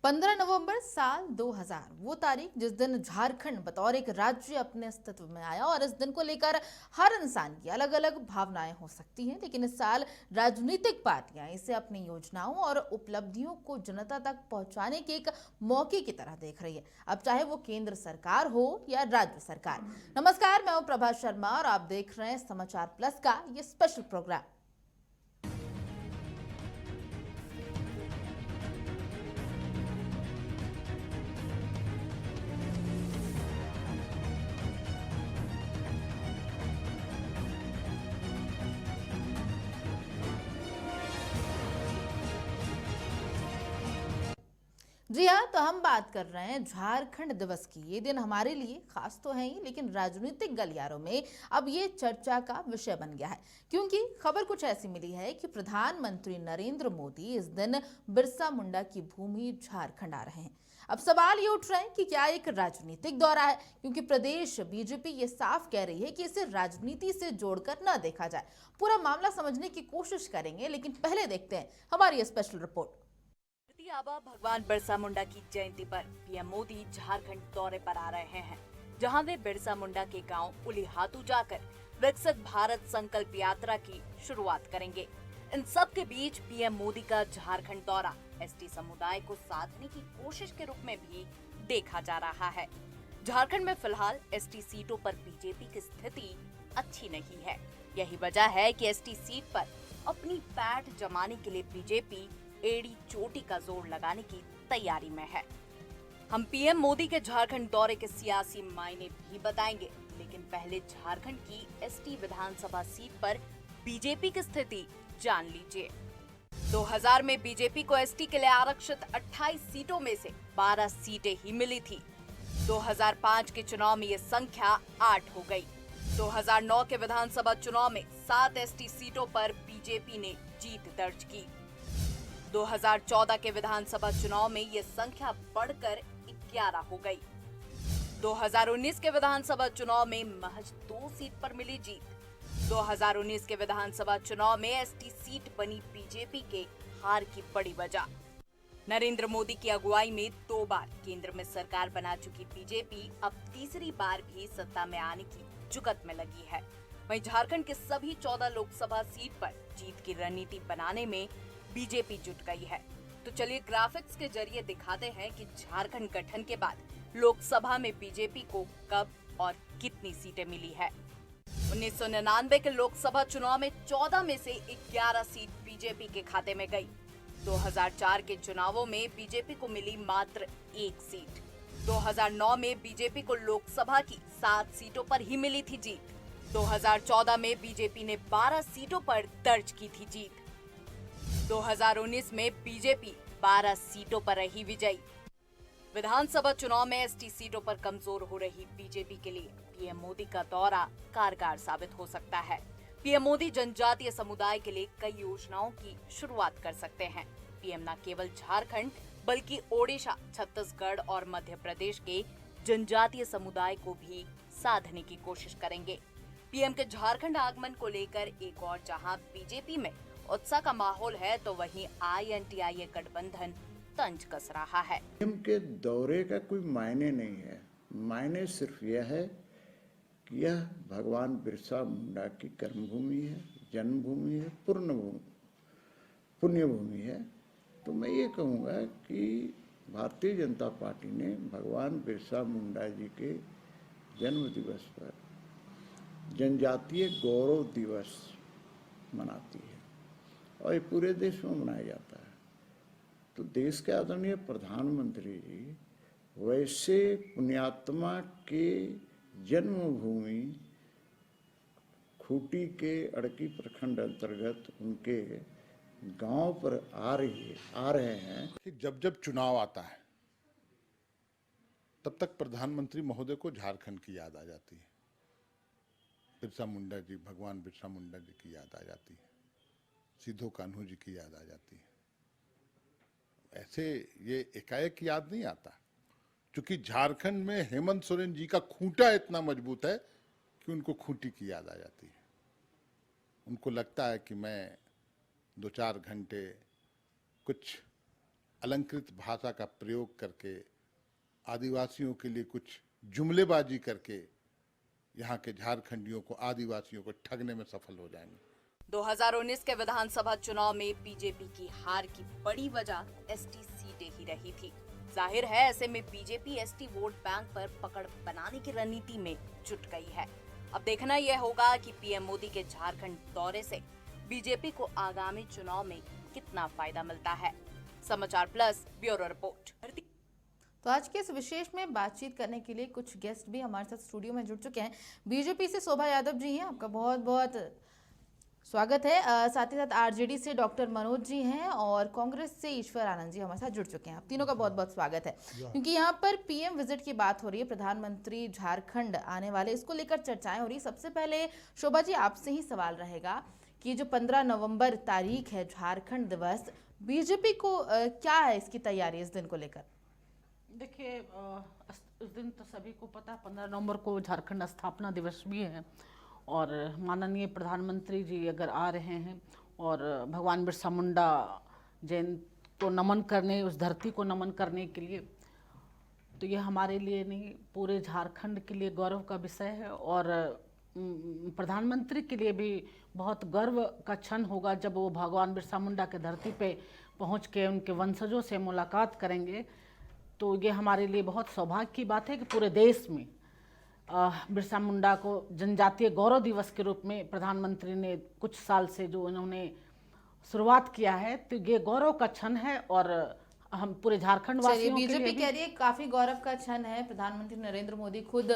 15 नवंबर साल 2000 वो तारीख जिस दिन झारखंड बतौर एक राज्य अपने अस्तित्व में आया। और इस दिन को लेकर हर इंसान की अलग अलग भावनाएं हो सकती हैं, लेकिन इस साल राजनीतिक पार्टियां इसे अपनी योजनाओं और उपलब्धियों को जनता तक पहुंचाने के एक मौके की तरह देख रही है, अब चाहे वो केंद्र सरकार हो या राज्य सरकार। नमस्कार, मैं हूं प्रभा शर्मा और आप देख रहे हैं समाचार प्लस का ये स्पेशल प्रोग्राम। जी हाँ, तो हम बात कर रहे हैं झारखंड दिवस की। ये दिन हमारे लिए खास तो है ही, लेकिन राजनीतिक गलियारों में अब ये चर्चा का विषय बन गया है, क्योंकि खबर कुछ ऐसी मिली है कि प्रधानमंत्री नरेंद्र मोदी इस दिन बिरसा मुंडा की भूमि झारखंड आ रहे हैं। अब सवाल ये उठ रहे हैं कि क्या एक राजनीतिक दौरा है, क्योंकि प्रदेश बीजेपी ये साफ कह रही है कि इसे राजनीति से जोड़कर न देखा जाए। पूरा मामला समझने की कोशिश करेंगे, लेकिन पहले देखते हैं हमारी ये स्पेशल रिपोर्ट। आबा भगवान बिरसा मुंडा की जयंती पर पीएम मोदी झारखंड दौरे पर आ रहे हैं, जहां वे बिरसा मुंडा के गांव उलीहातू जाकर विकसित भारत संकल्प यात्रा की शुरुआत करेंगे। इन सब के बीच पीएम मोदी का झारखंड दौरा एसटी समुदाय को साधने की कोशिश के रूप में भी देखा जा रहा है। झारखंड में फिलहाल एसटी सीटों पर बीजेपी की स्थिति अच्छी नहीं है। यही वजह है कि एसटी सीट पर अपनी पैठ जमाने के लिए बीजेपी एड़ी चोटी का जोर लगाने की तैयारी में है। हम पीएम मोदी के झारखंड दौरे के सियासी मायने भी बताएंगे, लेकिन पहले झारखंड की एसटी विधानसभा सीट पर बीजेपी की स्थिति जान लीजिए। 2000 में बीजेपी को एसटी के लिए आरक्षित 28 सीटों में से 12 सीटें ही मिली थी। 2005 के चुनाव में ये संख्या 8 हो गई। 2009 के विधानसभा चुनाव में 7 एसटी सीटों पर बीजेपी ने जीत दर्ज की। 2014 के विधानसभा चुनाव में ये संख्या बढ़कर 11 हो गई। 2019 के विधानसभा चुनाव में महज 2 सीट पर मिली जीत। 2019 के विधानसभा चुनाव में एसटी सीट बनी बीजेपी के हार की बड़ी वजह। नरेंद्र मोदी की अगुवाई में 2 बार केंद्र में सरकार बना चुकी बीजेपी अब तीसरी बार भी सत्ता में आने की जुगत में लगी है। वहीं झारखंड के सभी 14 लोकसभा सीट पर जीत की रणनीति बनाने में बीजेपी जुट गई है। तो चलिए ग्राफिक्स के जरिए दिखाते हैं कि झारखंड गठन के बाद लोकसभा में बीजेपी को कब और कितनी सीटें मिली है। 1999 के लोकसभा चुनाव में 14 में से 11 सीट बीजेपी के खाते में गई। 2004 के चुनावों में बीजेपी को मिली मात्र 1 सीट। 2009 में बीजेपी को लोकसभा की 7 सीटों पर ही मिली थी जीत। 2014 में बीजेपी ने 12 सीटों पर दर्ज की थी जीत। 2019 में बीजेपी 12 सीटों पर रही विजयी। विधानसभा चुनाव में एसटी सीटों पर कमजोर हो रही बीजेपी के लिए पीएम मोदी का दौरा कारगर साबित हो सकता है। पीएम मोदी जनजातीय समुदाय के लिए कई योजनाओं की शुरुआत कर सकते हैं। पीएम न केवल झारखंड बल्कि ओडिशा, छत्तीसगढ़ और मध्य प्रदेश के जनजातीय समुदाय को भी साधने की कोशिश करेंगे। पीएम के झारखंड आगमन को लेकर एक और जहां बीजेपी में उत्साह का माहौल है, तो वहीं INTIA गठबंधन तंज कस रहा है। पीएम के दौरे का कोई मायने नहीं है। मायने सिर्फ यह है कि यह भगवान बिरसा मुंडा की कर्मभूमि है, जन्मभूमि है, पुण्यभूमि है। तो मैं ये कहूँगा कि भारतीय जनता पार्टी ने भगवान बिरसा मुंडा जी के जन्म दिवस पर जनजातीय गौरव दिवस मनाती है और ये पूरे देश में मनाया जाता है। तो देश के आदरणीय प्रधानमंत्री जी वैसे पुण्यात्मा के जन्मभूमि खूंटी के अड़की प्रखंड अंतर्गत उनके गांव पर आ रहे हैं कि जब जब चुनाव आता है तब तक प्रधानमंत्री महोदय को झारखंड की याद आ जाती है। बिरसा मुंडा जी, भगवान बिरसा मुंडा जी की याद आ जाती है, सिद्धो कान्हू जी की याद आ जाती है। ऐसे ये एकाएक याद नहीं आता, क्योंकि झारखंड में हेमंत सोरेन जी का खूंटा इतना मजबूत है कि उनको खूंटी की याद आ जाती है। उनको लगता है कि मैं 2-4 घंटे कुछ अलंकृत भाषा का प्रयोग करके, आदिवासियों के लिए कुछ जुमलेबाजी करके यहाँ के झारखंडियों को, आदिवासियों को ठगने में सफल हो जाएंगे। 2019 के विधानसभा चुनाव में बीजेपी की हार की बड़ी वजह एसटी सीटें ही रही थी। जाहिर है ऐसे में बीजेपी एसटी वोट बैंक पर पकड़ बनाने की रणनीति में जुट गई है। अब देखना यह होगा कि पीएम मोदी के झारखंड दौरे से बीजेपी को आगामी चुनाव में कितना फायदा मिलता है। समाचार प्लस ब्यूरो रिपोर्ट। तो आज के इस विशेष में बातचीत करने के लिए कुछ गेस्ट भी हमारे साथ स्टूडियो में जुड़ चुके हैं। बीजेपी से शोभा यादव जी हैं, आपका बहुत बहुत स्वागत है। साथ ही साथ आरजेडी से डॉक्टर मनोज जी हैं और कांग्रेस से ईश्वर आनंद जी हमारे साथ जुड़ चुके हैं। आप तीनों का बहुत बहुत स्वागत है। क्योंकि यहाँ पर पीएम विजिट की बात हो रही है, प्रधानमंत्री झारखंड आने वाले, इसको लेकर चर्चाएं हो रही। सबसे पहले शोभा जी आपसे ही सवाल रहेगा कि जो 15 नवंबर तारीख है झारखंड दिवस, बीजेपी को क्या है इसकी तैयारी इस दिन को लेकर? देखिए, इस दिन तो सभी को पता है 15 नवंबर को झारखंड स्थापना दिवस भी है और माननीय प्रधानमंत्री जी अगर आ रहे हैं और भगवान बिरसा मुंडा जयंती को नमन करने, उस धरती को नमन करने के लिए, तो ये हमारे लिए नहीं पूरे झारखंड के लिए गौरव का विषय है। और प्रधानमंत्री के लिए भी बहुत गर्व का क्षण होगा जब वो भगवान बिरसा मुंडा के धरती पे पहुँच के उनके वंशजों से मुलाकात करेंगे। तो ये हमारे लिए बहुत सौभाग्य की बात है कि पूरे देश में बिरसा मुंडा को जनजातीय गौरव दिवस के रूप में प्रधानमंत्री ने कुछ साल से जो इन्होंने शुरुआत किया है, तो ये गौरव का क्षण है और हम पूरे झारखंड वासियों के लिए बीजेपी कह रही है काफी गौरव का क्षण है। प्रधानमंत्री नरेंद्र मोदी खुद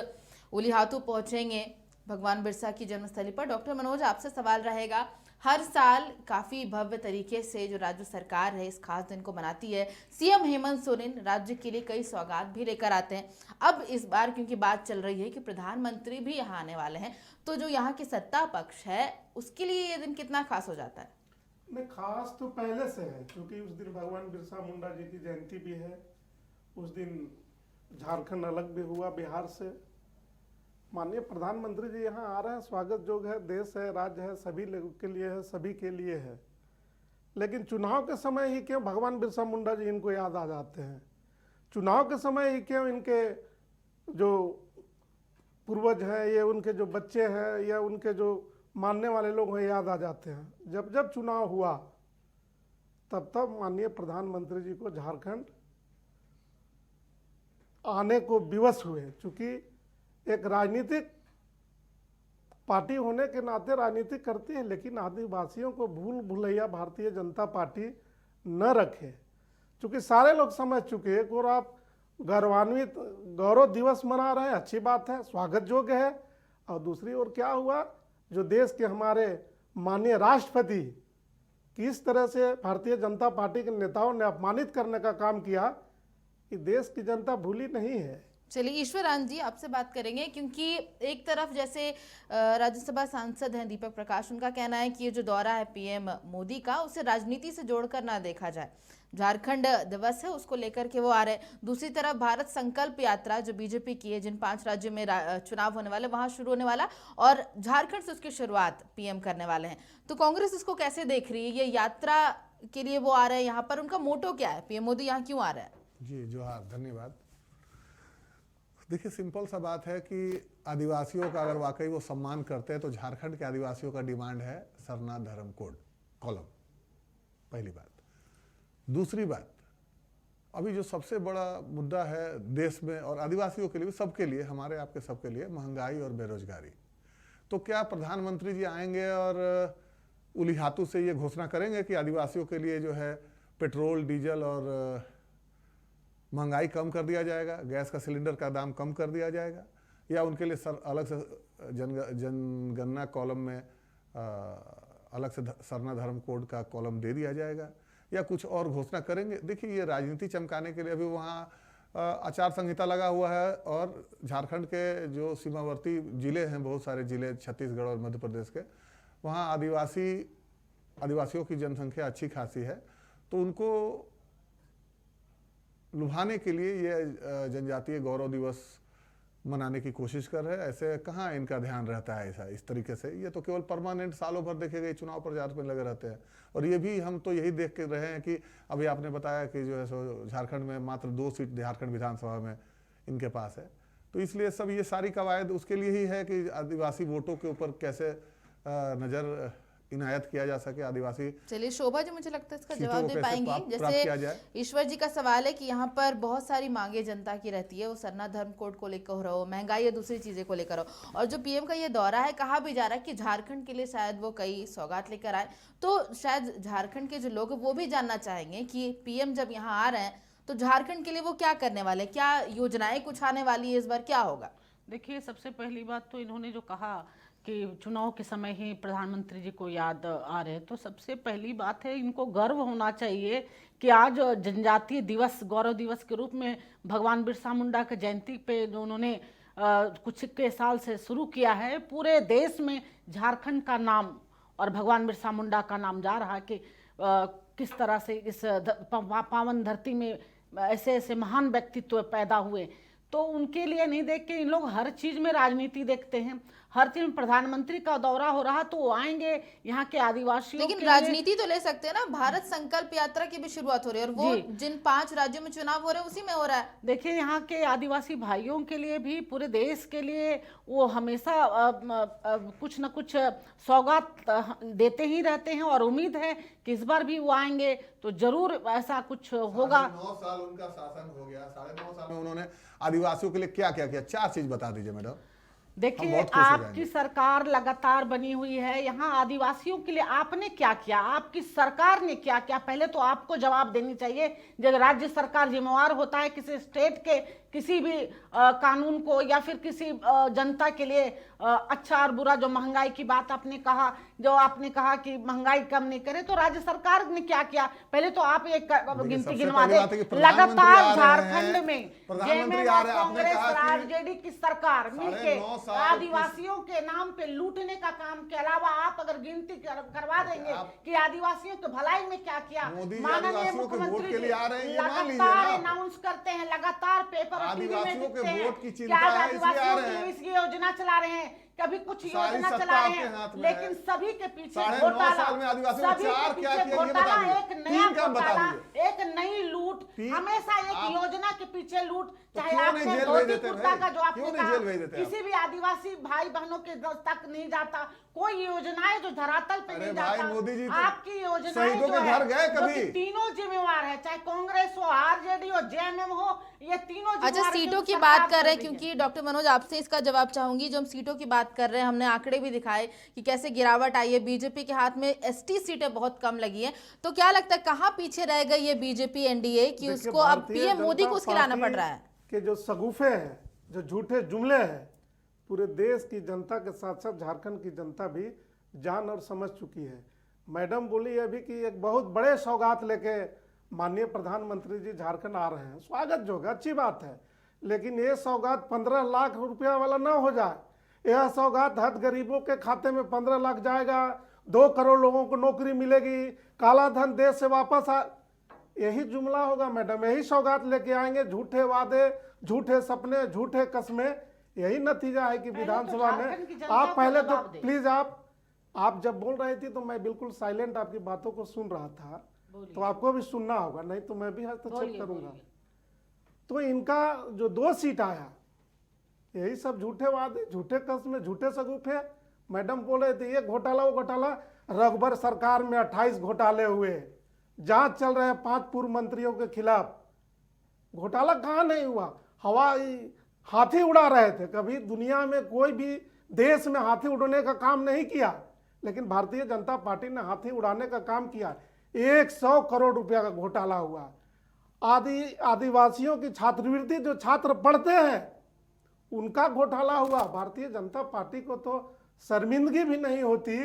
उलिहातू पहुंचेंगे भगवान बिरसा की जन्मस्थली पर। डॉक्टर मनोज आपसे सवाल रहेगा, हर साल काफी भव्य तरीके से जो राज्य सरकार है इस खास दिन को मनाती है, सीएम हेमंत सोरेन राज्य के लिए कई सौगात भी लेकर आते हैं। अब इस बार क्योंकि बात चल रही है कि प्रधानमंत्री भी यहाँ आने वाले हैं, तो जो यहाँ के सत्ता पक्ष है उसके लिए ये दिन कितना खास हो जाता है? नहीं, खास तो पहले से है क्योंकि उस दिन भगवान बिरसा मुंडा जी की जयंती भी है। उस दिन झारखंड अलग भी हुआ बिहार से। माननीय प्रधानमंत्री जी यहाँ आ रहे हैं, स्वागत जोग है। देश है, राज्य है, सभी लोगों के लिए है, सभी के लिए है। लेकिन चुनाव के समय ही क्यों भगवान बिरसा मुंडा जी इनको याद आ जाते हैं? चुनाव के समय ही क्यों इनके जो पूर्वज हैं, ये उनके जो बच्चे हैं या उनके जो मानने वाले लोग हैं याद आ जाते हैं? जब जब चुनाव हुआ तब तब माननीय प्रधानमंत्री जी को झारखंड आने को विवश हुए। चूंकि एक राजनीतिक पार्टी होने के नाते राजनीति करती है, लेकिन आदिवासियों को भूल भुलैया भारतीय जनता पार्टी न रखे। चूंकि सारे लोग समझ चुके हैं और आप गौरवान्वित गौरव दिवस मना रहे हैं, अच्छी बात है, स्वागत योग्य है। और दूसरी ओर क्या हुआ, जो देश के हमारे माननीय राष्ट्रपति किस तरह से भारतीय जनता पार्टी के नेताओं ने अपमानित करने का काम किया, कि देश की जनता भूली नहीं है। चलिए ईश्वर आनंद जी आपसे बात करेंगे, क्योंकि एक तरफ जैसे राज्यसभा सांसद हैं दीपक प्रकाश, उनका कहना है कि ये जो दौरा है पीएम मोदी का, उसे राजनीति से जोड़कर ना देखा जाए। झारखंड दिवस है उसको लेकर के वो आ रहे हैं। दूसरी तरफ भारत संकल्प यात्रा जो बीजेपी की है, जिन 5 राज्यों में चुनाव होने वाले वहां शुरू होने वाला, और झारखंड से उसकी शुरुआत पीएम करने वाले हैं। तो कांग्रेस इसको कैसे देख रही है? ये यात्रा के लिए वो आ रहे हैं, यहाँ पर उनका मोटो क्या है? पीएम मोदी यहाँ क्यों आ रहे हैं? जी जोहार, धन्यवाद। देखिए, सिंपल सा बात है कि आदिवासियों का अगर वाकई वो सम्मान करते हैं तो झारखंड के आदिवासियों का डिमांड है सरना धर्म कोड कॉलम, पहली बात। दूसरी बात, अभी जो सबसे बड़ा मुद्दा है देश में और आदिवासियों के लिए भी, सबके लिए, हमारे आपके सबके लिए, महंगाई और बेरोजगारी। तो क्या प्रधानमंत्री जी आएंगे और उलिहातू से ये घोषणा करेंगे कि आदिवासियों के लिए जो है पेट्रोल, डीजल और महंगाई कम कर दिया जाएगा, गैस का सिलेंडर का दाम कम कर दिया जाएगा, या उनके लिए अलग से जनगणना कॉलम में अलग से सरना धर्म कोड का कॉलम दे दिया जाएगा, या कुछ और घोषणा करेंगे? देखिए, ये राजनीति चमकाने के लिए अभी वहाँ आचार संहिता लगा हुआ है और झारखंड के जो सीमावर्ती जिले हैं, बहुत सारे जिले छत्तीसगढ़ और मध्य प्रदेश के, वहाँ आदिवासियों की जनसंख्या अच्छी खासी है। तो उनको लुभाने के लिए ये जनजातीय गौरव दिवस मनाने की कोशिश कर रहे हैं। ऐसे कहाँ इनका ध्यान रहता है ऐसा इस तरीके से, ये तो केवल परमानेंट सालों भर देखे गए चुनाव प्रचार में लगे रहते हैं। और ये भी हम तो यही देख के रहे हैं कि अभी आपने बताया कि जो है सो झारखंड में मात्र 2 सीट झारखंड विधानसभा में इनके पास है, तो इसलिए सब ये सारी कवायद उसके लिए ही है कि आदिवासी वोटों के ऊपर कैसे नज़र इनायत किया जा सके। आदिवासी चलिए शोभा जी, मुझे लगता है इसका सीटों जवाब को दे कैसे पाएंगी। प्राप्त किया जाए। जैसे ईश्वर जी का सवाल है कि यहाँ पर बहुत सारी मांगे जनता की रहती है, वो सरना धर्म कोड को लेकर हो, महंगाई या दूसरी चीजें को लेकर हो, और जो पीएम का ये दौरा है, कहा भी जा रहा है कि झारखंड के लिए शायद वो कई सौगात लेकर आए। तो शायद झारखंड के जो लोग हैं वो भी जानना चाहेंगे कि पीएम जब यहाँ आ रहे हैं तो झारखंड के लिए वो क्या करने वाले, क्या योजनाएं कुछ आने वाली है इस बार, क्या होगा? देखिए, सबसे पहली बात तो इन्होंने जो कहा कि चुनाव के समय ही प्रधानमंत्री जी को याद आ रहे, तो सबसे पहली बात है इनको गर्व होना चाहिए कि आज जनजातीय दिवस, गौरव दिवस के रूप में भगवान बिरसा मुंडा के जयंती पे जो उन्होंने कुछ के साल से शुरू किया है, पूरे देश में झारखंड का नाम और भगवान बिरसा मुंडा का नाम जा रहा है कि किस तरह से इस पावन धरती में ऐसे ऐसे महान व्यक्तित्व पैदा हुए। तो उनके लिए नहीं देख के इन लोग हर चीज में राजनीति देखते हैं। हर चीज में प्रधानमंत्री का दौरा हो रहा तो वो आएंगे यहाँ के आदिवासियों लेकिन के राजनीति तो ले सकते हैं ना, भारत संकल्प यात्रा की भी शुरुआत हो रही है और वो जी। जिन 5 राज्यों में चुनाव हो रहे हैं उसी में हो रहा है। देखिए, यहाँ के आदिवासी भाइयों के लिए भी, पूरे देश के लिए वो हमेशा कुछ न कुछ सौगात देते ही रहते हैं और उम्मीद है कि इस बार भी वो आएंगे तो जरूर ऐसा कुछ होगा। 9 साल उनका शासन हो गया, 9.5 साल में उन्होंने आदिवासियों के लिए क्या क्या किया? 4 चीज बता दीजिए मैडम। देखिए, बहुत खुश हो आपकी जाएंगे। सरकार लगातार बनी हुई है, यहाँ आदिवासियों के लिए आपने क्या किया, आपकी सरकार ने क्या किया? पहले तो आपको जवाब देनी चाहिए। जब राज्य सरकार जिम्मेवार होता है किसी स्टेट के किसी भी कानून को या फिर किसी जनता के लिए अच्छा और बुरा, जो महंगाई की बात आपने कहा, जो आपने कहा कि महंगाई कम नहीं करे, तो राज्य सरकार ने क्या किया? पहले तो आप एक गिनती गिनवा दे। लगातार झारखंड में जेएमएम और कांग्रेस आरजेडी की सरकार मिलके आदिवासियों के नाम पे लूटने का काम के अलावा आप अगर गिनती करवा देंगे कि आदिवासियों के भलाई में क्या किया, माननीय मुख्यमंत्री जी लगातार अनाउंस करते हैं, लगातार पेपर और टीवी में दिखते हैं कि आज आदिवासियों के लिए इस योजना चला रहे हैं, कभी कुछ योजना चला रहे हैं, लेकिन सभी के पीछे घोटाला, सभी के पीछे घोटाला, एक नया घोटाला, एक नई लूट, हमेशा एक योजना के पीछे लूट। चाहे आपने धोती कुर्ता का जो आपने कहा किसी भी आदिवासी भाई बहनों के तक नहीं जाता, कोई योजनाएं जो धरातल पे नहीं जाता। मोदी जी आपकी योजनाएं शहीदों जो के है, घर गए जो कभी? कि तीनों जिम्मेवार है, चाहे कांग्रेस हो, आरजेडी हो, जेएमएम हो, ये तीनों अच्छा, जिम्मेवार है, सीटों जो की सरकार बात कर रहे हैं, कर रही है। क्योंकि डॉक्टर मनोज आपसे इसका जवाब चाहूंगी। जो हम सीटों की बात कर रहे हैं, हमने आंकड़े भी दिखाए कि कैसे गिरावट आई है, बीजेपी के हाथ में एसटी सीटें बहुत कम लगी हैं। तो क्या लगता है कहाँ पीछे रह गई ये बीजेपी एनडीए कि उसको अब पीएम मोदी को उसके लाना पड़ रहा है? कि जो सगुफे हैं, जो झूठे जुमले हैं, पूरे देश की जनता के साथ साथ झारखंड की जनता भी जान और समझ चुकी है। मैडम बोली अभी कि एक बहुत बड़े सौगात लेके माननीय प्रधानमंत्री जी झारखंड आ रहे हैं, स्वागत जो होगा अच्छी बात है, लेकिन ये सौगात 15 लाख रुपया वाला ना हो जाए। यह सौगात हद गरीबों के खाते में 15 लाख जाएगा, 2 करोड़ लोगों को नौकरी मिलेगी, काला धन देश से वापस आ, यही जुमला होगा मैडम, यही सौगात लेके आएंगे, झूठे वादे, झूठे सपने, झूठे कस्में, यही नतीजा है कि विधानसभा में आप पहले तो प्लीज आप जब बोल रही थी तो मैं बिल्कुल साइलेंट आपकी बातों को सुन रहा था, तो आपको भी सुनना होगा, नहीं तो मैं भी हस्तक्षेप करूंगा। तो इनका जो 2 सीट आया, यही सब झूठे वादे, झूठे कस्में, झूठे सगुफे। मैडम बोल रहे थे ये घोटाला वो घोटाला, रघुबर सरकार में 28 घोटाले हुए, जांच चल रहे हैं 5 पूर्व मंत्रियों के खिलाफ। घोटाला कहाँ नहीं हुआ, हवाई हाथी उड़ा रहे थे। कभी दुनिया में कोई भी देश में हाथी उड़ाने का काम नहीं किया, लेकिन भारतीय जनता पार्टी ने हाथी उड़ाने का काम किया। 100 करोड़ रुपया का घोटाला हुआ। आदिवासियों की छात्रवृत्ति, जो छात्र पढ़ते हैं, उनका घोटाला हुआ। भारतीय जनता पार्टी को तो शर्मिंदगी भी नहीं होती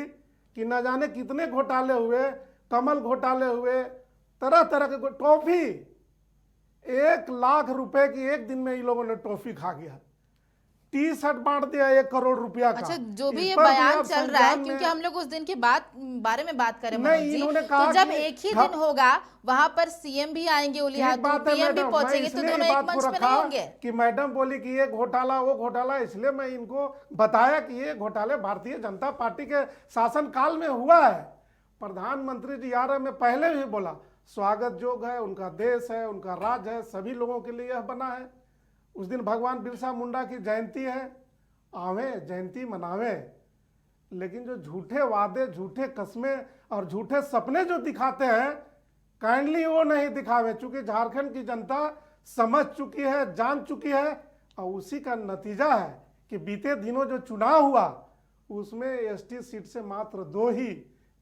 कि न जाने कितने घोटाले हुए, कमल घोटाले हुए, तरह तरह के टॉफी, 1 लाख रुपए की एक दिन में ये लोगों ने टॉफी खा गया। टी शर्ट बांट दिया 1 करोड़ रुपया का। अच्छा, जो भी इस ये पर भी बयान आप चल रहा है, संज्ञान क्योंकि में- हम लोग उस दिन के बारे में बात करें नहीं, मनोज जी, इन्होंने कहा तो जब कि एक ही दिन होगा वहां पर सीएम भी आएंगे ठीक उलिहातू, बात है पीएम भी मैडम, पहुंचेंगे, मैं तो इसलिए दोनों ये एक बात को मंच पे रखा नहीं होंगे। कि मैडम बोली कि ये घोटाला वो घोटाला, इसलिए मैं इनको बताया कि ये घोटाले भारतीय जनता पार्टी के शासनकाल में हुआ है। प्रधानमंत्री जी आ रहे, मैं पहले भी बोला, स्वागत योग्य है, उनका देश है, उनका राज है, सभी लोगों के लिए यह बना है। उस दिन भगवान बिरसा मुंडा की जयंती है, आवे जयंती मनावे, लेकिन जो झूठे वादे, झूठे कस्में और झूठे सपने जो दिखाते हैं, काइंडली वो नहीं दिखावे, चूंकि झारखंड की जनता समझ चुकी है, जान चुकी है, और उसी का नतीजा है कि बीते दिनों जो चुनाव हुआ उसमें एसटी सीट से मात्र 2 ही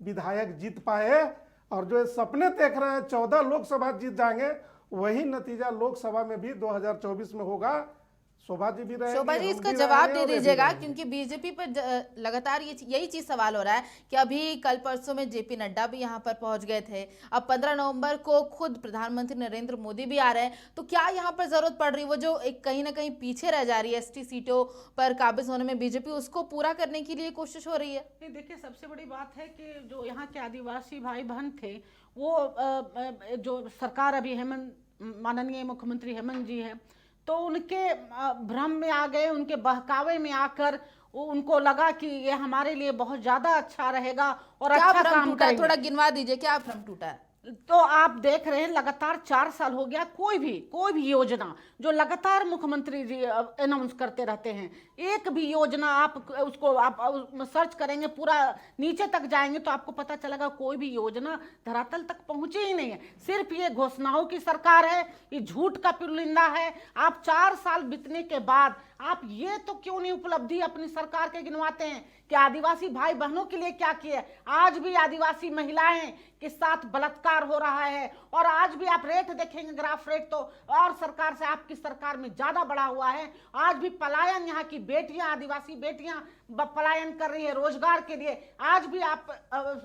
विधायक जीत पाए, और जो ये सपने देख रहे हैं 14 लोकसभा जीत जाएंगे, वही नतीजा लोकसभा में भी 2024 में होगा। शोभा जी भी रहेंगे, शोभा जी, हम इसका भी जवाब रहेंगे दे और ये भी दीजिएगा, रहेंगे। क्योंकि बीजेपी पर लगातार यही चीज सवाल हो रहा है कि अभी कल परसों में जेपी नड्डा भी यहाँ पर पहुंच गए थे, अब 15 नवंबर को खुद प्रधानमंत्री नरेंद्र मोदी भी आ रहे हैं, तो क्या यहाँ पर जरूरत पड़ रही है वो जो एक कहीं ना कहीं पीछे रह जा रही है एसटी सीटों पर काबिज होने में, बीजेपी उसको पूरा करने के लिए कोशिश हो रही है? नहीं, देखिए, सबसे बड़ी बात है कि जो यहाँ के आदिवासी भाई बहन थे वो जो सरकार अभी माननीय मुख्यमंत्री हेमंत जी है, तो उनके भ्रम में आ गए, उनके बहकावे में आकर उनको लगा कि ये हमारे लिए बहुत ज्यादा अच्छा रहेगा और क्या अच्छा भ्रम काम टूटा है? करेंगे। थोड़ा गिनवा दीजिए, क्या भ्रम टूटा है? तो आप देख रहे हैं लगातार 4 साल हो गया, कोई भी योजना जो लगातार मुख्यमंत्री जी अनाउंस करते रहते हैं, एक भी योजना आप उसको आप सर्च करेंगे, पूरा नीचे तक जाएंगे तो आपको पता चलेगा कोई भी योजना धरातल तक पहुंची ही नहीं है। सिर्फ ये घोषणाओं की सरकार है, ये झूठ का पुलिंदा है। आप 4 साल बीतने के बाद आप ये तो क्यों नहीं उपलब्धि अपनी सरकार के गिनवाते हैं कि आदिवासी भाई बहनों के लिए क्या किया? आज भी आदिवासी महिलाएं के साथ बलात्कार हो रहा है, और आज भी आप रेट देखेंगे, ग्राफ रेट तो और सरकार से आपकी सरकार में ज्यादा बढ़ा हुआ है। आज भी पलायन, यहाँ की बेटियां, आदिवासी बेटियां पलायन कर रही है रोजगार के लिए। आज भी आप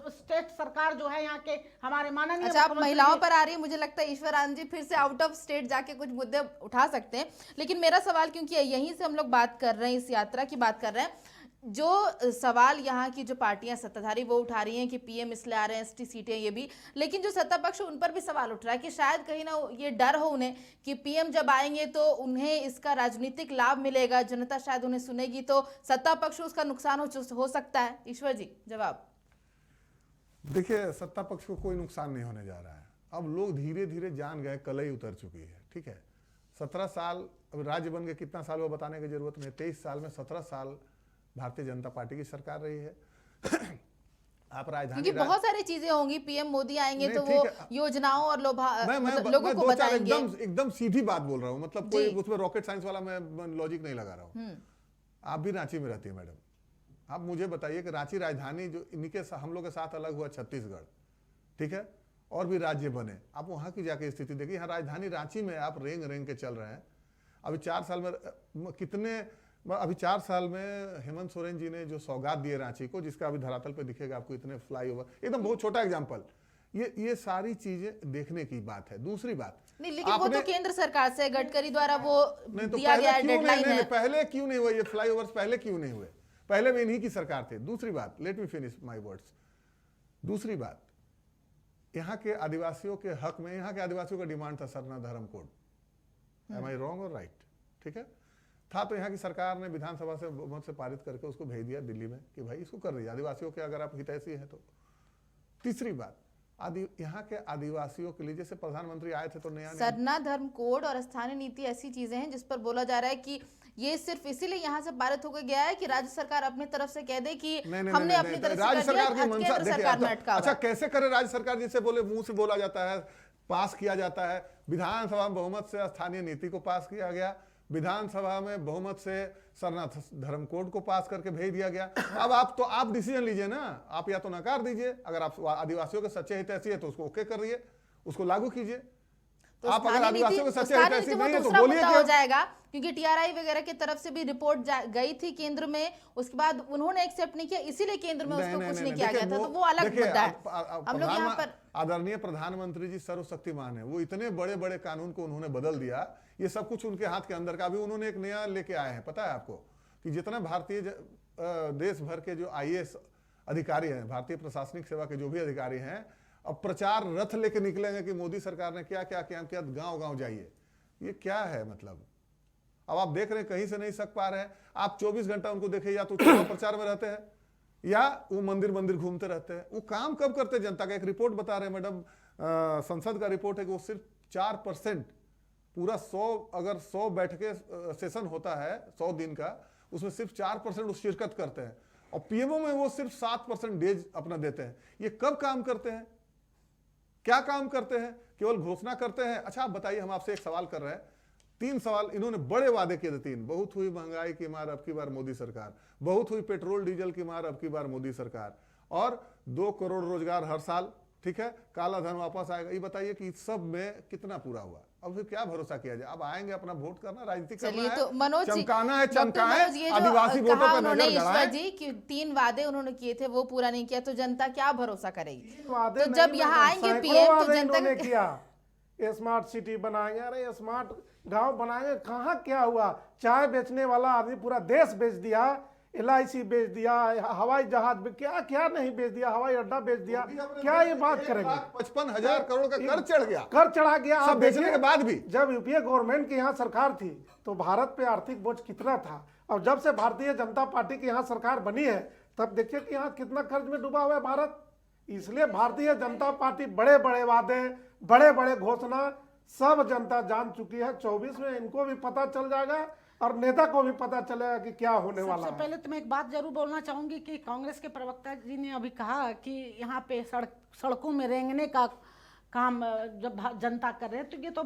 स्टेट सरकार जो है यहाँ के हमारे माननीय अच्छा, आप मुख्यमंत्री महिलाओं जी- पर आ रही है, मुझे लगता है ईश्वर आनंद जी फिर से आउट ऑफ स्टेट जाके कुछ मुद्दे उठा सकते हैं, लेकिन मेरा सवाल, क्योंकि यहीं से हम लोग बात कर रहे हैं, इस यात्रा की बात कर रहे हैं, जो सवाल यहाँ की जो पार्टियां सत्ताधारी वो उठा रही हैं कि पीएम इसलिए आ रहे हैं, एसटी सीटें ये भी, लेकिन जो सत्ता पक्ष उन पर भी सवाल उठ रहा है कि शायद कहीं ना ये डर हो उन्हें कि पीएम जब आएंगे तो उन्हें इसका राजनीतिक लाभ मिलेगा, जनता शायद उन्हें सुनेगी, तो सत्ता पक्ष उसका नुकसान हो सकता है। ईश्वर जी, जवाब। देखिए, सत्ता पक्ष को कोई नुकसान नहीं होने जा रहा है। अब लोग धीरे धीरे जान गए, कलई उतर चुकी है, ठीक है। 17 साल, अब राज्य बन के कितना साल वो बताने की जरूरत नहीं है। 23 साल में 17 साल भारतीय जनता पार्टी की सरकार रही है। आप राजधानी, क्योंकि बहुत सारी चीजें होंगी, पीएम मोदी आएंगे नहीं, तो ठीक वो है। योजनाओं और मैं लोगों को 2-4 बताएंगे। एकदम सीधी बात बोल रहा हूँ, मतलब कोई जी। उसमें रॉकेट साइंस वाला मैं लॉजिक नहीं लगा रहा हूँ। आप भी रांची में रहती है मैडम, आप मुझे बताइए कि रांची राजधानी जो इनके हम लोग के साथ अलग हुआ छत्तीसगढ़, ठीक है, और भी राज्य बने, आप वहां की जाके स्थिति देखिए। यहाँ राजधानी रांची में आप रेंग रेंग के चल रहे हैं। अभी 4 साल में कितने, अभी 4 साल में हेमंत सोरेन जी ने जो सौगात दिए रांची को, जिसका अभी धरातल पे दिखेगा आपको, इतने फ्लाईओवर, एकदम बहुत छोटा एग्जांपल, ये सारी चीजें देखने की बात है। दूसरी बात नहीं, लेकिन वो तो केंद्र सरकार से, गडकरी द्वारा वो नहीं, तो दिया गया है, क्यों डेडलाइन है। पहले क्यों नहीं हुए ये फ्लाईओवर्स? पहले क्यों नहीं हुए? पहले भी इन्हीं की सरकार थे। दूसरी बात, let me finish my words. दूसरी बात, यहाँ के आदिवासियों के हक में, यहाँ के आदिवासियों का डिमांड था सरना धर्म कोड। एम आई रॉन्ग और राइट? ठीक है, था। तो यहाँ की सरकार ने विधानसभा से बहुमत से पारित करके उसको भेज दिया दिल्ली में कि भाई इसको कर दीजिए, आदिवासियों के अगर आप हितैषी हैं तो। तीसरी बात, यहाँ के आदिवासियों के लिए, जैसे प्रधानमंत्री आए थे तो नया सरना धर्म कोड और स्थानीय नीति ऐसी चीजें हैं जिस पर बोला जा रहा है कि ये सिर्फ इसीलिए यहाँ से पारित होकर गया है कि राज्य सरकार अपनी तरफ से कह दे कि हमने अपनी तरफ से राज्य कर दिया, सरकार की आज मंशा केंद्र सरकार में अटका हुआ अच्छा, है। कैसे करे राज्य सरकार? जिसे बोले मुंह से बोला जाता है, पास किया जाता है। विधानसभा में बहुमत से स्थानीय नीति को पास किया गया, विधानसभा में बहुमत से सरना धर्म कोड को पास करके भेज दिया गया। अब आप डिसीजन लीजिए ना, आप या तो नकार दीजिए, अगर आप आदिवासियों के सच्चे हितैषी है तो उसको ओके करिए, उसको लागू कीजिए। तो आप अगर आदिवासियों के सच्चे हितैषी नहीं है तो दूसरा बोलिए मुद्दा हो जाएगा क्योंकि टीआरआई वगैरह की तरफ से भी रिपोर्ट गई थी केंद्र में, उसके बाद उन्होंने एक्सेप्ट नहीं किया, इसीलिए केंद्र में उसको कुछ नहीं किया गया था, तो वो अलग मुद्दा है। हम लोग यहाँ पर आदरणीय प्रधानमंत्री जी सर्वशक्तिमान है, वो इतने बड़े बड़े कानून को उन्होंने बदल दिया, ये सब कुछ उनके हाथ के अंदर का। अभी उन्होंने एक नया लेके आए हैं, पता है आपको, कि जितना भारतीय देश भर के जो आईएएस अधिकारी हैं, भारतीय प्रशासनिक सेवा के जो भी अधिकारी हैं, अब प्रचार रथ लेके निकलेंगे कि मोदी सरकार ने क्या क्या किया, गांव गांव जाइए। ये क्या है मतलब? अब आप देख रहे हैं कहीं से नहीं सक पा रहे हैं। आप 24 घंटा उनको देखिए, या तो चुनाव प्रचार में रहते हैं या वो मंदिर मंदिर घूमते रहते हैं। वो काम कब करते हैं जनता का? एक रिपोर्ट बता रहे हैं मैडम, संसद का रिपोर्ट है कि वो सिर्फ 4% पूरा 100 बैठकें सेशन होता है 100 दिन का, उसमें सिर्फ 4% वो शिरकत करते हैं, और पीएमओ में वो सिर्फ 7% डेज अपना देते हैं। ये कब काम करते हैं? क्या काम करते हैं? केवल घोषणा करते हैं। अच्छा आप बताइए, हम आपसे एक सवाल कर रहे हैं, 3 सवाल। इन्होंने बड़े वादे किए थे 3। बहुत हुई महंगाई की मार, अब की बार मोदी सरकार। बहुत हुई पेट्रोल डीजल की मार, अब की बार मोदी सरकार। और 2 करोड़ रोजगार हर साल, ठीक है, काला धन वापस आएगा। ये बताइए कि सब में कितना पूरा हुआ? अब फिर क्या भरोसा किया जाए? अब आएंगे अपना वोट करना, राजनीति करना है, तो मनोज जी, चमकाना है, चमकाए, मनोज, ये जो आदिवासी वोटों कहा पर उन्होंने नजर ईश्वर गड़ाए। जी कि 3 वादे उन्होंने किए थे वो पूरा नहीं किया, तो जनता क्या भरोसा करेगी? वादे तो जब नहीं, यहाँ मैडम, आएंगे सैकड़ों पीएम तो वादे जनता इन्होंने किया। स्मार्ट सिटी बनाएंगे, अरे स्मार्ट गांव बनाएंगे, कहाँ क्या हुआ? चाय बेचने वाला आदमी पूरा देश बेच दिया, LIC बेच दिया, हवाई जहाज क्या क्या नहीं बेच दिया, हवाई अड्डा बेच दिया। क्या ये बात करेंगे? 55,000 करोड़ का कर चढ़ गया, कर चढ़ा गया। सब बेचने के बाद भी। जब यूपीए गवर्नमेंट की यहाँ सरकार थी तो भारत पे आर्थिक बोझ कितना था, और जब से भारतीय जनता पार्टी की यहाँ सरकार बनी है तब देखिए कि यहाँ कितना कर्ज में डूबा हुआ है भारत। इसलिए भारतीय जनता पार्टी बड़े बड़े वादे, बड़े बड़े घोषणा सब जनता जान चुकी है। 24 में इनको भी पता चल जाएगा और नेता को भी पता चलेगा कि क्या होने वाला है। सबसे पहले तो मैं एक बात जरूर बोलना चाहूंगी कि कांग्रेस के प्रवक्ता जी ने अभी कहा कि यहाँ पे सड़कों में रेंगने का काम जब जनता कर रहे हैं, तो ये तो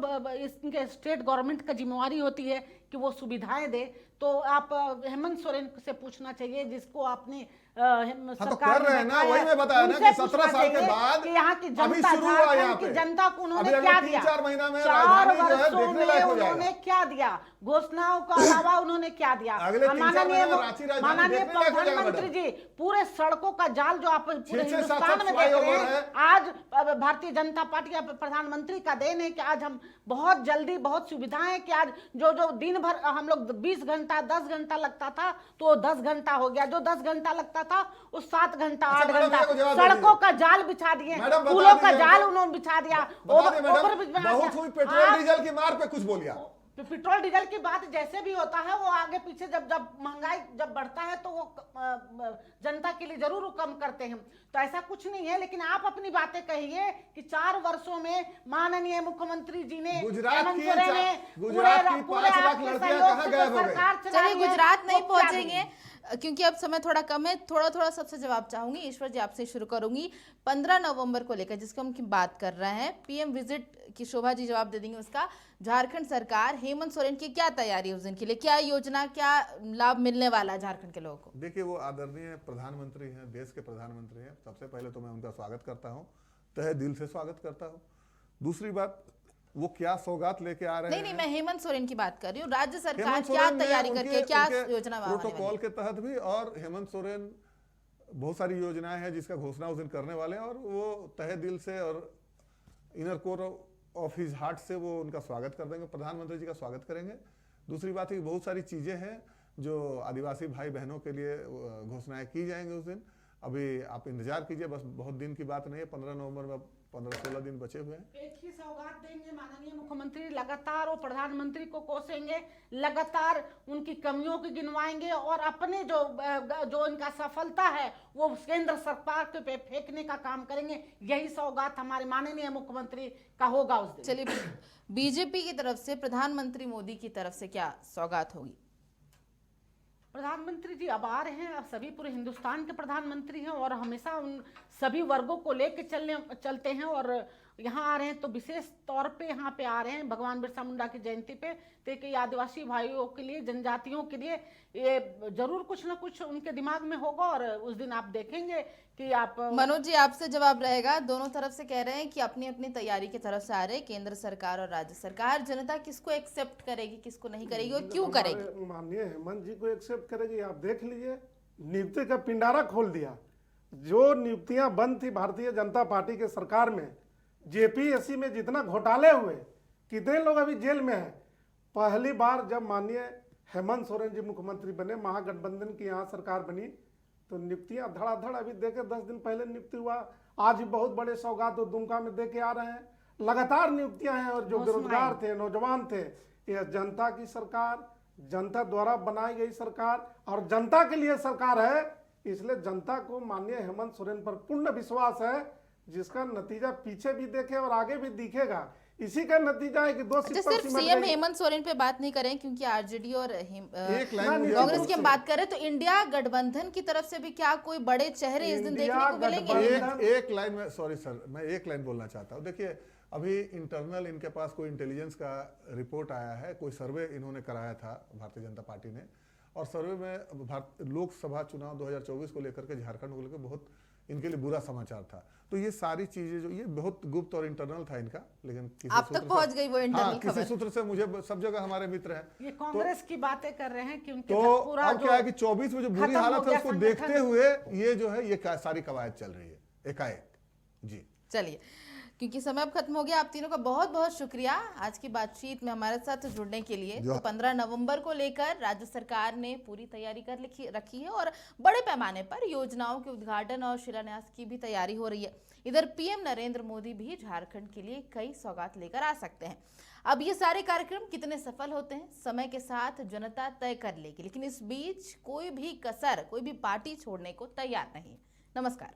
इनके स्टेट गवर्नमेंट का जिम्मेवारी होती है कि वो सुविधाएं दे। तो आप हेमंत सोरेन से पूछना चाहिए, जिसको आपने सरकार कर रहे हैं ना, वही मैं बताया ना कि 17 साल के बाद यहाँ की अभी जनता, शुरू हुआ यहाँ पे, जनता को उन्होंने अभी क्या अगले दिया? 3-4 महीना में 4 राजधानी जो है वर्षों देखने में लायक हो उन्होंने जाएगा। क्या दिया? घोषणाओं के अलावा उन्होंने क्या दिया? अगले 3-4 महीने में रांची राजधानी माननीय देखने लायक हो जाएगा प्रधानमंत्री मैडम। जी, पूरे सड़कों का जाल जो आप पूरे 6-7 हिंदुस्तान में देख फ्लाईओवर रहे हैं, है। आज भारतीय जनता पार्टी या प्रधानमंत्री का देन है कि आज हम बहुत जल्दी, बहुत सुविधाएं हैं कि आज जो दिन भर हम लोग 20 घंटा 10 घंटा लगता था तो 10 घंटा हो गया, जो 10 घंटा लगता था उस 7 घंटा 8 मैडम, घंटा। मेरे को जवाब सड़कों का जाल बिछा दिए, मैडम, बता पुलों का दीजिए जाल हमको। उन्होंने बिछा दिया, बता दें मैडम, ओवरब्रिज बना बहुत दिया। हुई पेट्रोल डीजल की मार पे कुछ बोलिए आप। पेट्रोल डीजल की बात जैसे भी होता है वो आगे पीछे जब महंगाई जब बढ़ता है तो वो जनता के लिए जरूर कम करते हैं, तो ऐसा कुछ नहीं है। लेकिन आप अपनी बातें कहिए कि 4 वर्षों में माननीय मुख्यमंत्री जी ने, गुजरात हेमंत की सोरेन ने, 5 लाख आपके लड़कियां सहयोग कहाँ से गायब जो हो गई? सरकार चलाई चलिए है, गुजरात नहीं वो क्या पहुंचेंगे क्योंकि अब समय थोड़ा कम है। थोड़ा सबसे जवाब चाहूंगी। ईश्वर जी आपसे शुरू करूंगी। 15 नवंबर को लेकर जिसको हम बात कर रहे हैं, पीएम विजिट की शोभा जी जवाब दे देंगे उसका। झारखंड सरकार, हेमंत सोरेन की क्या तैयारी है उस दिन के लिए? क्या योजना, क्या लाभ मिलने वाला है झारखंड के लोगों को? देखिए, वो आदरणीय प्रधानमंत्री हैं, देश के प्रधानमंत्री हैं। सबसे पहले तो मैं उनका स्वागत करता हूँ, तहे दिल से स्वागत करता हूँ। दूसरी बात, वो क्या सौगात लेके आ रहे हैं? नहीं, मैं हेमंत सोरेन की बात कर रही हूँ। राज्य सरकार हेमंत क्या सोरेन ने तैयारी करके क्या उनके योजना बनाने वाली प्रोटोकॉल के तहत भी, और हेमंत सोरेन बहुत सारी योजनाएं हैं जिसका घोषणा उस दिन करने वाले हैं, और वो तहे दिल से और inner core of his heart से वो उनका स्वागत कर देंगे, प्रधानमंत्री जी का स्वागत करेंगे। दूसरी बात है कि बहुत सारी चीजें हैं जो आदिवासी भाई बहनों के लिए घोषणाएं की जाएंगी उस दिन। अभी आप इंतजार कीजिए, बस बहुत दिन की बात नहीं है, 15 नवंबर में 15-16 दिन बचे हुए हैं। एक ही सौगात देंगे माननीय मुख्यमंत्री, लगातार वो प्रधानमंत्री को कोसेंगे, लगातार उनकी कमियों को गिनवाएंगे और अपने जो इनका सफलता है वो केंद्र सरकार के पे फेंकने का काम करेंगे। यही सौगात हमारे माननीय मुख्यमंत्री का होगा उस दिन। चलिए, बीजेपी की तरफ से प्रधानमंत्री मोदी की तरफ से क्या सौगात होगी? प्रधानमंत्री जी अब आ रहे हैं, अब सभी पूरे हिंदुस्तान के प्रधानमंत्री हैं और हमेशा उन सभी वर्गों को लेकर चलते हैं और यहाँ आ रहे हैं तो विशेष तौर पे यहाँ पे आ रहे हैं भगवान बिरसा मुंडा की जयंती पे, तो कई आदिवासी भाइयों के लिए, जनजातियों के लिए ये जरूर कुछ ना कुछ उनके दिमाग में होगा। और उस दिन आप देखेंगे कि आप मनोज जी, आपसे जवाब रहेगा। दोनों तरफ से कह रहे हैं कि अपनी अपनी तैयारी की तरफ से आ रहे हैं, केंद्र सरकार और राज्य सरकार। जनता किसको एक्सेप्ट करेगी, किसको नहीं करेगी और क्यों करेगी? माननीय हेमंत जी को एक्सेप्ट करेगी। आप देख लीजिए, नियुक्ति का पिंडारा खोल दिया। जो नियुक्तियां बंद थी भारतीय जनता पार्टी के सरकार में, जेपीएससी में जितना घोटाले हुए, कितने लोग अभी जेल में हैं। पहली बार जब माननीय हेमंत सोरेन जी मुख्यमंत्री बने, महागठबंधन की यहाँ सरकार बनी, तो नियुक्तियां धड़ाधड़, अभी देखे 10 दिन पहले नियुक्ति हुआ, आज भी बहुत बड़े सौगात तो दुमका में दे के आ रहे हैं। लगातार नियुक्तियां हैं। और जो बेरोजगार थे, नौजवान थे, यह जनता की सरकार, जनता द्वारा बनाई गई सरकार और जनता के लिए सरकार है। इसलिए जनता को माननीय हेमंत सोरेन पर पूर्ण विश्वास है, जिसका नतीजा पीछे भी देखे और आगे भी दिखेगा। इसी का नतीजा है कि 2 सीट पर सिर्फ सीएम हेमंत सोरेन पे बात नहीं करें, क्योंकि आरजेडी और कांग्रेस की हम बात करें तो इंडिया गठबंधन की तरफ से भी क्या कोई बड़े चेहरे इस दिन देखने को मिलेंगे? एक लाइन में, सॉरी सर, मैं एक लाइन बोलना चाहता हूँ। देखिए, अभी इंटरनल इनके पास कोई इंटेलिजेंस का रिपोर्ट आया है, कोई सर्वे इन्होंने कराया था भारतीय जनता पार्टी ने, और सर्वे में लोकसभा चुनाव 2024 को लेकर के, झारखंड को लेकर बहुत इनके लिए बुरा समाचार था। तो ये सारी चीजें जो, ये बहुत गुप्त और इंटरनल था इनका, लेकिन आप तक पहुंच गई वो इंटरनल खबर। किसी सूत्र से मुझे सब जगह हमारे मित्र हैं, ये कांग्रेस की बातें कर रहे हैं कि उनके तो पूरा अब क्या है कि 24 में जो बुरी हालत है उसको देखते हुए ये जो है ये सारी कवायद चल रही है एकाएक। जी चलिए, क्योंकि समय अब खत्म हो गया, आप तीनों का बहुत बहुत शुक्रिया आज की बातचीत में हमारे साथ जुड़ने के लिए। तो 15 नवंबर को लेकर राज्य सरकार ने पूरी तैयारी कर रखी है और बड़े पैमाने पर योजनाओं के उद्घाटन और शिलान्यास की भी तैयारी हो रही है। इधर पीएम नरेंद्र मोदी भी झारखंड के लिए कई सौगात लेकर आ सकते हैं। अब ये सारे कार्यक्रम कितने सफल होते हैं, समय के साथ जनता तय कर लेगी, लेकिन इस बीच कोई भी कसर, कोई भी पार्टी छोड़ने को तैयार नहीं। नमस्कार।